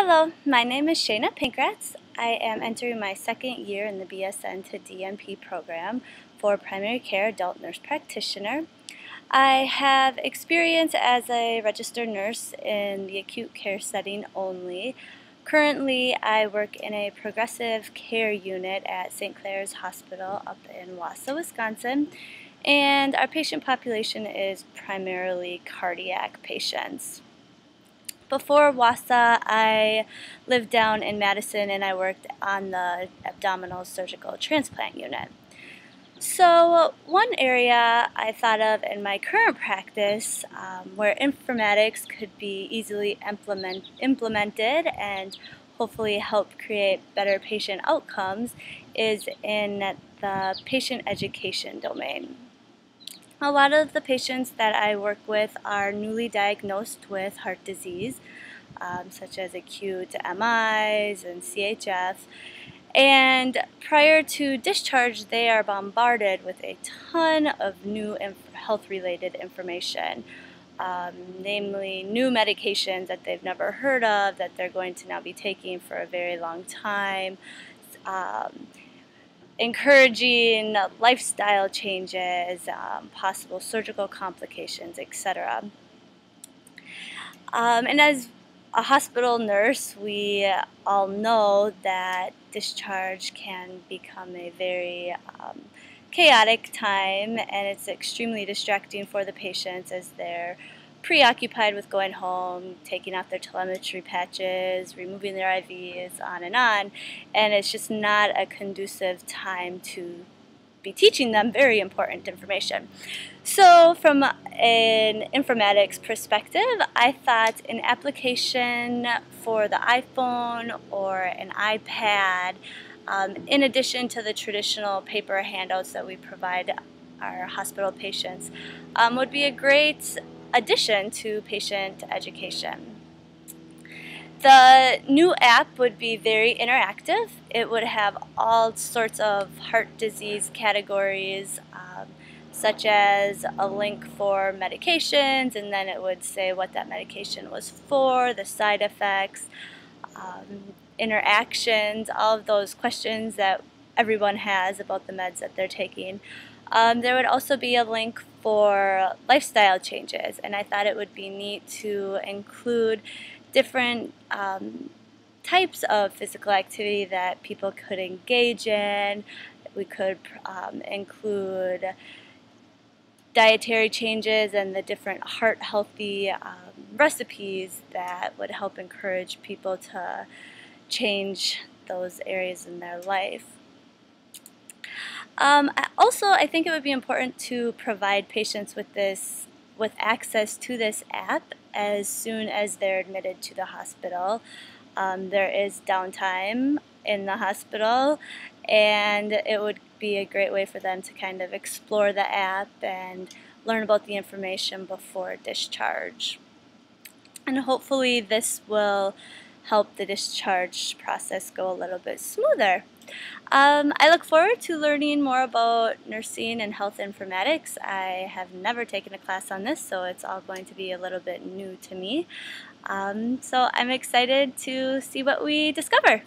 Hello, my name is Shayna Pankratz. I am entering my second year in the BSN to DNP program for primary care adult nurse practitioner. I have experience as a registered nurse in the acute care setting only. Currently, I work in a progressive care unit at St. Clair's Hospital up in Wausau, Wisconsin, and our patient population is primarily cardiac patients. Before Wausau, I lived down in Madison and I worked on the abdominal surgical transplant unit. So one area I thought of in my current practice where informatics could be easily implemented and hopefully help create better patient outcomes is in the patient education domain. A lot of the patients that I work with are newly diagnosed with heart disease, such as acute MIs and CHF. And prior to discharge, they are bombarded with a ton of new health-related information, namely new medications that they've never heard of, that they're going to now be taking for a very long time, encouraging lifestyle changes, possible surgical complications, etc. And as a hospital nurse, we all know that discharge can become a very chaotic time, and it's extremely distracting for the patients as they're preoccupied with going home, taking out their telemetry patches, removing their IVs, on, and it's just not a conducive time to be teaching them very important information. So from an informatics perspective, I thought an application for the iPhone or an iPad, in addition to the traditional paper handouts that we provide our hospital patients, would be a great addition to patient education. The new app would be very interactive. It would have all sorts of heart disease categories, such as a link for medications, and then it would say what that medication was for, the side effects, interactions, all of those questions that everyone has about the meds that they're taking. There would also be a link for lifestyle changes, and I thought it would be neat to include different types of physical activity that people could engage in. We could include dietary changes and the different heart healthy recipes that would help encourage people to change those areas in their life. Also, I think it would be important to provide patients with access to this app as soon as they're admitted to the hospital. There is downtime in the hospital, and it would be a great way for them to kind of explore the app and learn about the information before discharge. And hopefully this will help the discharge process go a little bit smoother. I look forward to learning more about nursing and health informatics. I have never taken a class on this, so it's all going to be a little bit new to me. So I'm excited to see what we discover.